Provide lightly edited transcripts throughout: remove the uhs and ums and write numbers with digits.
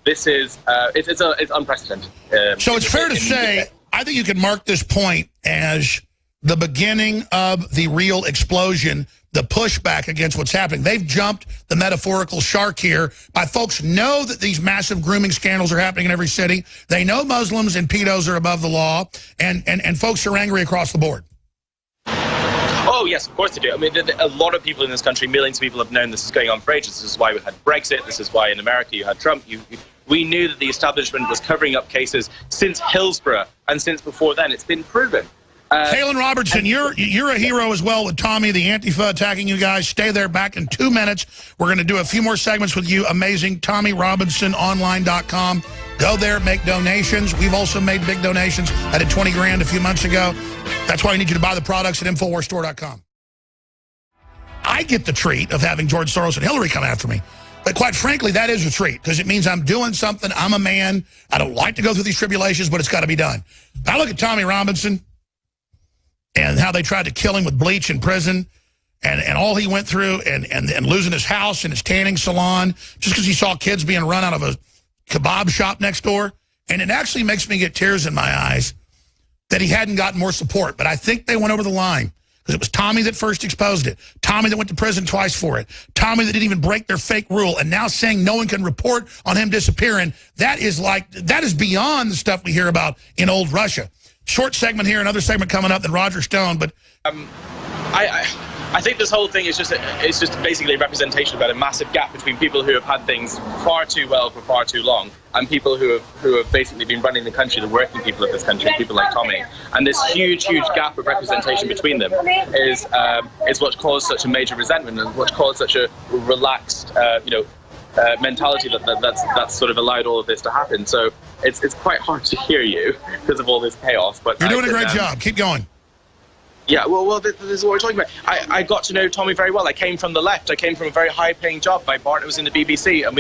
This is it's unprecedented. So it's fair to say, I think you can mark this point as the beginning of the real explosion, the pushback against what's happening. They've jumped the metaphorical shark here. Folks know that these massive grooming scandals are happening in every city. They know Muslims and pedos are above the law, and folks are angry across the board. Oh, yes, of course they do. I mean, a lot of people in this country, millions of people have known this is going on for ages. This is why we had Brexit. This is why in America you had Trump. We knew that the establishment was covering up cases since Hillsborough, and since before then. It's been proven. Caolan Robertson, you're a hero as well with Tommy, the Antifa attacking you guys. Stay there, back in 2 minutes. We're going to do a few more segments with you. Amazing. TommyRobinson.online.com. Go there, make donations. We've also made big donations. I did 20 grand a few months ago. That's why I need you to buy the products at InfoWarsStore.com. I get the treat of having George Soros and Hillary come after me. But quite frankly, that is a treat, because it means I'm doing something. I'm a man. I don't like to go through these tribulations, but it's got to be done. I look at Tommy Robinson and how they tried to kill him with bleach in prison, and all he went through, and losing his house and his tanning salon just because he saw kids being run out of a kebab shop next door. And it actually makes me get tears in my eyes that he hadn't gotten more support. But I think they went over the line, because it was Tommy that first exposed it, Tommy that went to prison twice for it, Tommy that didn't even break their fake rule, and now saying no one can report on him disappearing. That is beyond the stuff we hear about in old Russia. Short segment here, another segment coming up, then Roger Stone. But I think this whole thing is just basically a representation about a massive gap between people who have had things far too well for far too long, and people who have basically been running the country, the working people of this country, people like Tommy. And this huge gap of representation between them is what caused such a major resentment, and what caused such a relaxed, mentality that's sort of allowed all of this to happen. So it's quite hard to hear you because of all this chaos. But you're doing a great job. Keep going. Yeah, well, this is what we're talking about. I got to know Tommy very well. I came from the left. I came from a very high-paying job. My partner was in the BBC, and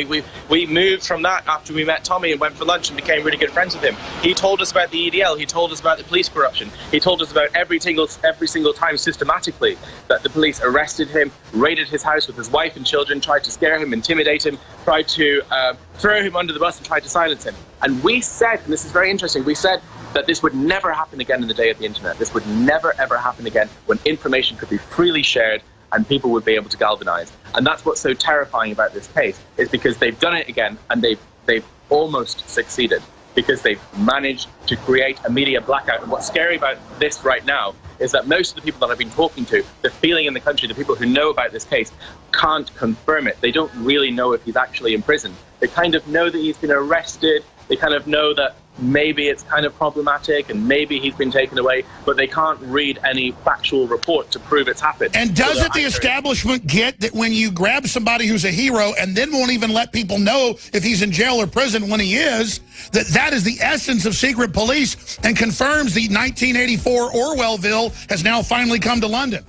we moved from that after we met Tommy and went for lunch and became really good friends with him. He told us about the EDL. He told us about the police corruption. He told us about every single time systematically that the police arrested him, raided his house with his wife and children, tried to scare him, intimidate him, tried to throw him under the bus, and tried to silence him. And we said, and this is very interesting, we said that this would never happen again in the day of the internet. This would never, ever happen again, when information could be freely shared and people would be able to galvanize. And that's what's so terrifying about this case, is because they've done it again, and they've almost succeeded, because they've managed to create a media blackout. And what's scary about this right now is that most of the people that I've been talking to, the feeling in the country, the people who know about this case, can't confirm it. They don't really know if he's actually in prison. They kind of know that he's been arrested. They kind of know that maybe it's kind of problematic and maybe he's been taken away, but they can't read any factual report to prove it's happened. And doesn't the establishment get that when you grab somebody who's a hero and then won't even let people know if he's in jail or prison when he is, that is the essence of secret police, and confirms the 1984 Orwellville has now finally come to London?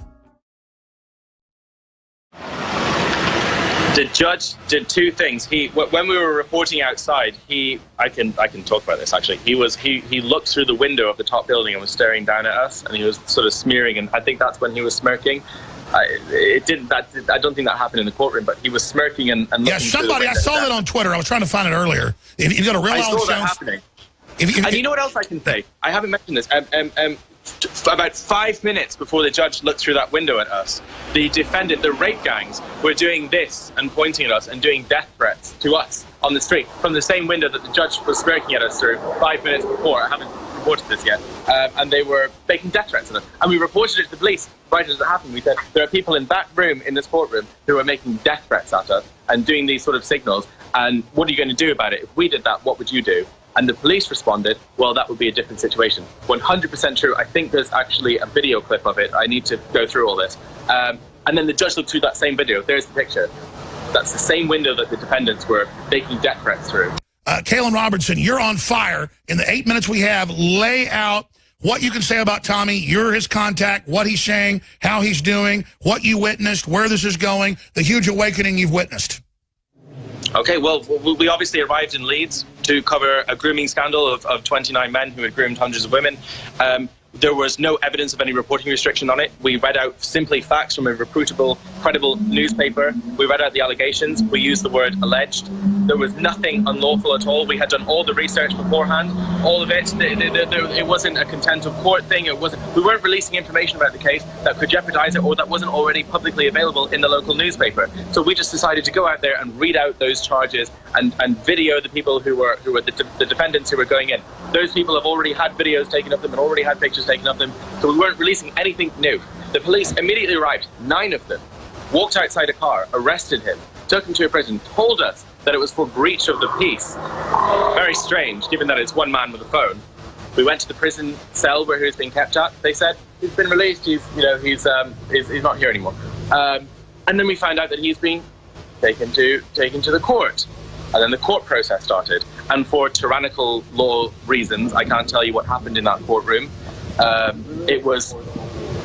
The judge did two things. When we were reporting outside, I can talk about this actually. He looked through the window of the top building and was staring down at us, and he was sort of smearing, and I think that's when he was smirking. I don't think that happened in the courtroom, but he was smirking and yeah, somebody, I saw that on Twitter. I was trying to find it earlier. If you've got a real I saw that happening. And you know what else I can say? I haven't mentioned this. About 5 minutes before the judge looked through that window at us, the defendant, the rape gangs, were doing this and pointing at us and doing death threats to us on the street from the same window that the judge was smirking at us through 5 minutes before. I haven't reported this yet. And they were making death threats at us. And we reported it to the police right as it happened. We said, there are people in that room, in this courtroom, who are making death threats at us and doing these sort of signals. And what are you going to do about it? If we did that, what would you do? And the police responded, well, that would be a different situation. 100% true. I think there's actually a video clip of it. I need to go through all this. And then the judge looked through that same video. There's the picture. That's the same window that the defendants were making death threats through. Caolan Robertson, you're on fire. In the 8 minutes we have, lay out what you can say about Tommy. You're his contact, what he's saying, how he's doing, what you witnessed, where this is going, the huge awakening you've witnessed. Okay, well, we obviously arrived in Leeds to cover a grooming scandal of 29 men who had groomed hundreds of women. There was no evidence of any reporting restriction on it. We read out simply facts from a reputable, credible newspaper. We read out the allegations. We used the word alleged. There was nothing unlawful at all. We had done all the research beforehand, all of it. It wasn't a contempt of court thing. We weren't releasing information about the case that could jeopardize it or that wasn't already publicly available in the local newspaper. So we just decided to go out there and read out those charges and video the people who were the defendants who were going in. Those people have already had videos taken of them and already had pictures taken of them. So we weren't releasing anything new. The police immediately arrived, 9 of them, walked outside a car, arrested him, took him to a prison, told us that it was for breach of the peace. Very strange, given that it's one man with a phone. We went to the prison cell where he was being kept at. They said he's been released. He's not here anymore. And then we found out that he's being taken to the court. And then the court process started. And for tyrannical law reasons, I can't tell you what happened in that courtroom. It was,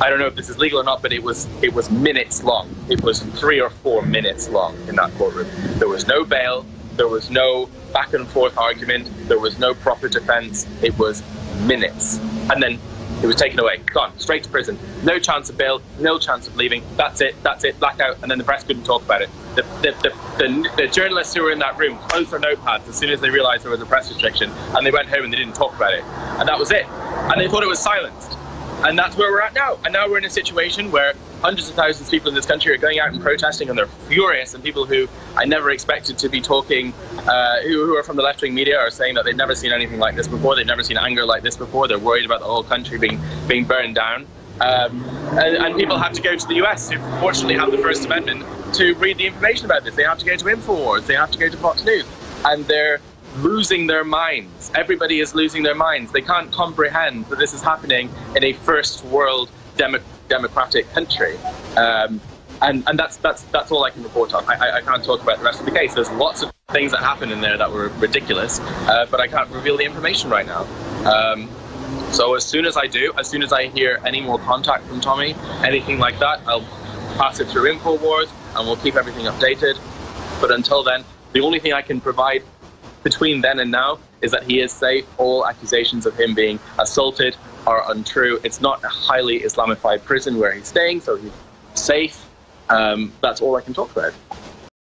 I don't know if this is legal or not, but it was minutes long. It was 3 or 4 minutes long in that courtroom. There was no bail. There was no back and forth argument. There was no proper defense. It was minutes. And then he was taken away, gone, straight to prison. No chance of bail, no chance of leaving. That's it, blackout. And then the press couldn't talk about it. The journalists who were in that room closed their notepads as soon as they realized there was a press restriction, and they went home and they didn't talk about it. And that was it. And they thought it was silenced. And that's where we're at now. And now we're in a situation where hundreds of thousands of people in this country are going out and protesting, and they're furious. And people who I never expected to be talking, who are from the left-wing media, are saying that they've never seen anything like this before. They've never seen anger like this before. They're worried about the whole country being burned down. And people have to go to the US, who fortunately have the First Amendment, to read the information about this. They have to go to Infowars. They have to go to Fox News. And they're losing their minds. Everybody is losing their minds. They can't comprehend that this is happening in a first world democratic country. And that's all I can report on. I can't talk about the rest of the case. There's lots of things that happened in there that were ridiculous, but I can't reveal the information right now. So as soon as I do, as soon as I hear any more contact from Tommy, anything like that, I'll pass it through Infowars and we'll keep everything updated. But until then, the only thing I can provide between then and now is that he is safe. All accusations of him being assaulted are untrue. It's not a highly Islamified prison where he's staying, so he's safe. That's all I can talk about.